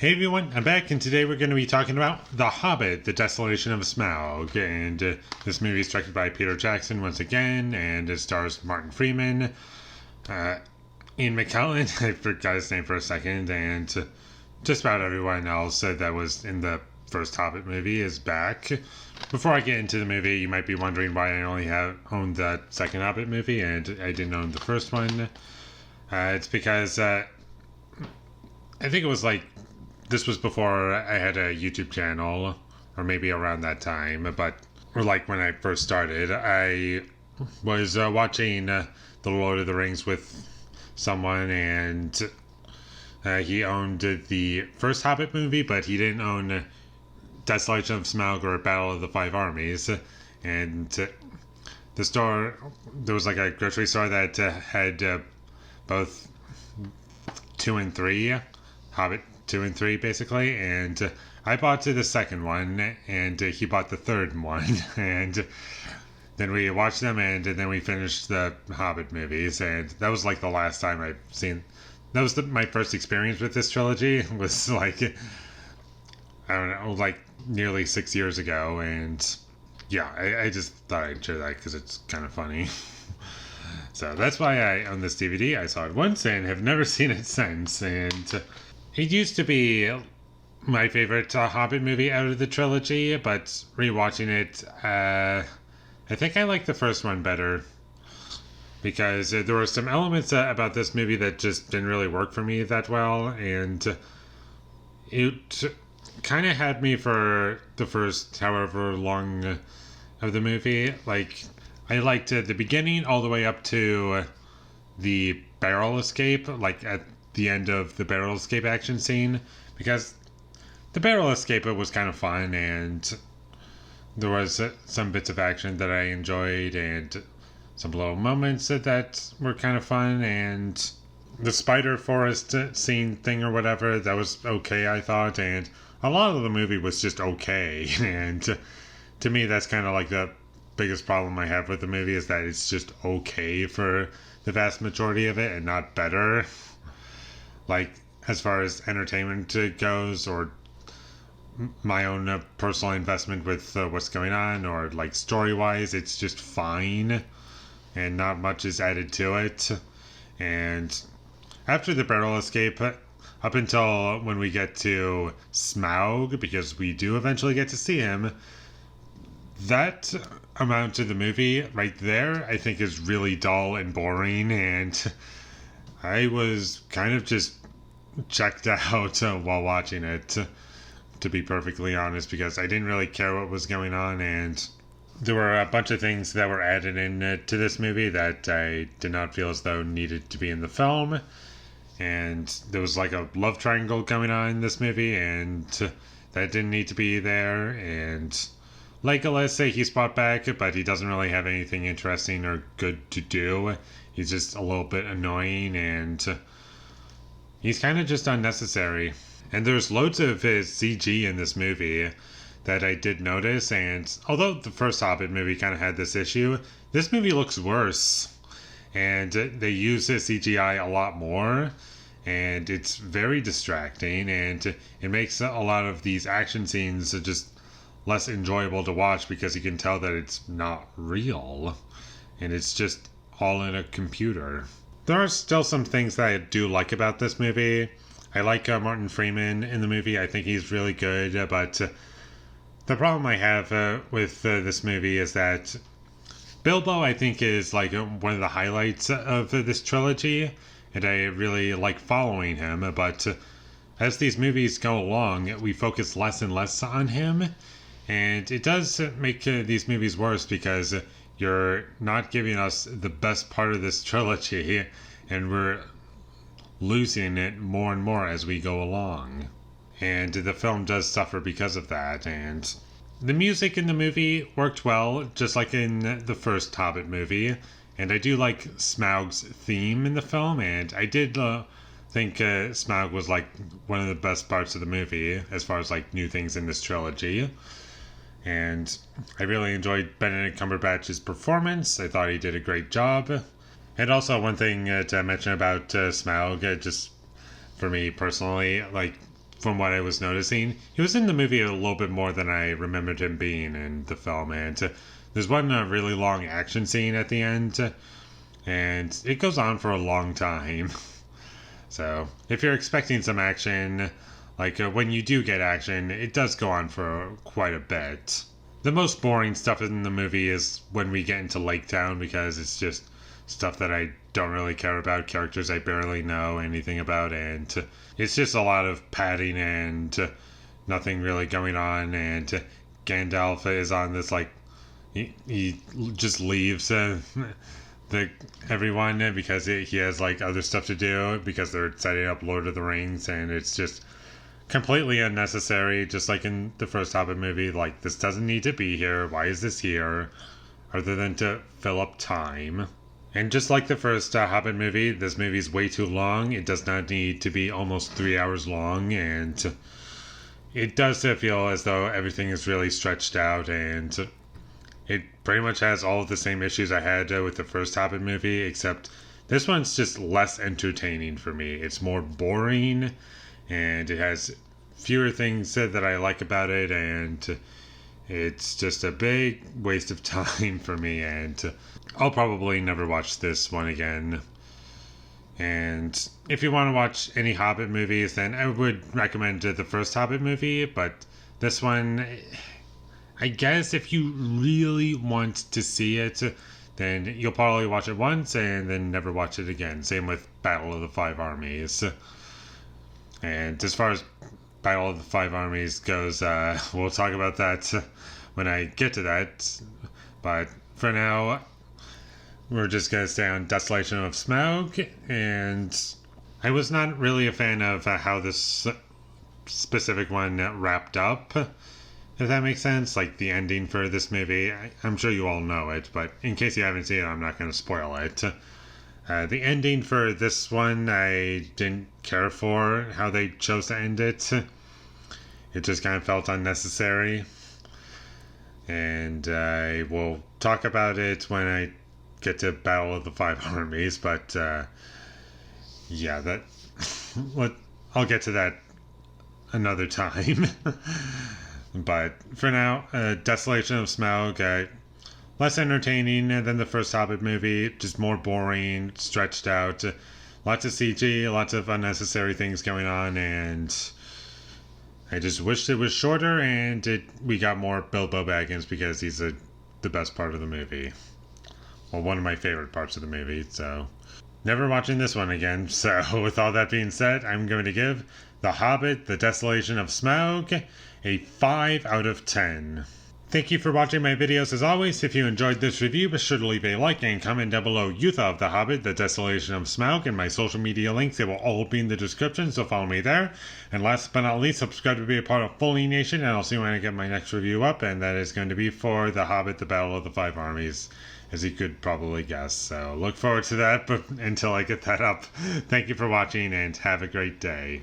Hey everyone, I'm back, and today we're going to be talking about The Hobbit, The Desolation of Smaug. And this movie is directed by Peter Jackson once again, and it stars Martin Freeman, Ian McKellen, I forgot his name for a second, and just about everyone else that was in the first Hobbit movie is back. Before I get into the movie, you might be wondering why I only owned the second Hobbit movie, and I didn't own the first one. It's because I think it was this was before I had a YouTube channel, or maybe around that time, or when I first started, I was watching The Lord of the Rings with someone, and he owned the first Hobbit movie, but he didn't own Desolation of Smaug or Battle of the Five Armies. And the store, there was a grocery store that had both 2 and 3, Hobbit 2 and 3 basically, and I bought the second one, and he bought the third one, and then we watched them, and then we finished the Hobbit movies, and that was the last time I've seen. That was my first experience with this trilogy. Was I don't know, nearly 6 years ago, and yeah, I just thought I'd share that because it's kind of funny. So that's why I own this DVD. I saw it once and have never seen it since, and it used to be my favorite Hobbit movie out of the trilogy, but rewatching it, I think I like the first one better, because there were some elements about this movie that just didn't really work for me that well, and it kind of had me for the first however long of the movie. I liked the beginning all the way up to the barrel escape, at the end of the barrel escape action scene, because the barrel escape was kind of fun, and there was some bits of action that I enjoyed, and some little moments that were kind of fun, and the spider forest scene thing or whatever, that was okay, I thought, and a lot of the movie was just okay. And to me, that's kind of the biggest problem I have with the movie, is that it's just okay for the vast majority of it and not better. As far as entertainment goes, or my own personal investment with what's going on, or story-wise, it's just fine, and not much is added to it. And after the barrel escape, up until when we get to Smaug, because we do eventually get to see him, that amount of the movie right there, I think, is really dull and boring, and I was kind of just checked out while watching it, to be perfectly honest, because I didn't really care what was going on, and there were a bunch of things that were added in to this movie that I did not feel as though needed to be in the film. And there was a love triangle going on in this movie, and that didn't need to be there. And let's say he's brought back, but he doesn't really have anything interesting or good to do. He's just a little bit annoying, and he's kind of just unnecessary. And there's loads of CG in this movie that I did notice, and although the first Hobbit movie kind of had this issue, this movie looks worse. And they use the CGI a lot more, and it's very distracting, and it makes a lot of these action scenes just less enjoyable to watch, because you can tell that it's not real, and it's just all in a computer. There are still some things that I do like about this movie. I like Martin Freeman in the movie. I think he's really good, but the problem I have with this movie is that Bilbo, I think, is one of the highlights of this trilogy, and I really like following him, but as these movies go along, we focus less and less on him, and it does make these movies worse, because you're not giving us the best part of this trilogy, and we're losing it more and more as we go along. And the film does suffer because of that, and the music in the movie worked well, just like in the first Hobbit movie, and I do like Smaug's theme in the film, and I did think Smaug was one of the best parts of the movie, as far as new things in this trilogy. And I really enjoyed Benedict Cumberbatch's performance. I thought he did a great job. And also, one thing to mention about Smaug, just for me personally, from what I was noticing. He was in the movie a little bit more than I remembered him being in the film. And there's one really long action scene at the end, and it goes on for a long time. So if you're expecting some action, like when you do get action, it does go on for quite a bit. The most boring stuff in the movie is when we get into Lake Town, because it's just stuff that I don't really care about, characters I barely know anything about, and it's just a lot of padding and nothing really going on. And Gandalf is on this, like, he just leaves everyone because he has like other stuff to do because they're setting up Lord of the Rings, and it's just completely unnecessary, just like in the first Hobbit movie. Like, this doesn't need to be here. Why is this here? Other than to fill up time. And just like the first Hobbit movie, this movie's way too long. It does not need to be almost 3 hours long, and it does feel as though everything is really stretched out, and it pretty much has all of the same issues I had with the first Hobbit movie, except this one's just less entertaining for me. It's more boring, and it has fewer things that I like about it, and it's just a big waste of time for me, and I'll probably never watch this one again. And if you want to watch any Hobbit movies, then I would recommend the first Hobbit movie, but this one, I guess if you really want to see it, then you'll probably watch it once and then never watch it again. Same with Battle of the Five Armies. And as far as Battle of the Five Armies goes, we'll talk about that when I get to that. But for now, we're just going to stay on Desolation of Smaug. And I was not really a fan of how this specific one wrapped up, if that makes sense. Like, the ending for this movie, I'm sure you all know it, but in case you haven't seen it, I'm not going to spoil it. The ending for this one, I didn't care for how they chose to end it. It just kind of felt unnecessary. And I will talk about it when I get to Battle of the Five Armies, but yeah, that I'll get to that another time. But for now, Desolation of Smaug, less entertaining than the first Hobbit movie, just more boring, stretched out, lots of CG, lots of unnecessary things going on, and I just wished it was shorter and we got more Bilbo Baggins, because he's the best part of the movie. Well, one of my favorite parts of the movie, so never watching this one again. So with all that being said, I'm going to give The Hobbit, The Desolation of Smaug a 5 out of 10. Thank you for watching my videos as always. If you enjoyed this review, be sure to leave a like and comment down below you thought of The Hobbit, The Desolation of Smaug, and my social media links. They will all be in the description, so follow me there. And last but not least, subscribe to be a part of Foley Nation, and I'll see you when I get my next review up, and that is going to be for The Hobbit, The Battle of the Five Armies, as you could probably guess. So look forward to that, but until I get that up, thank you for watching and have a great day.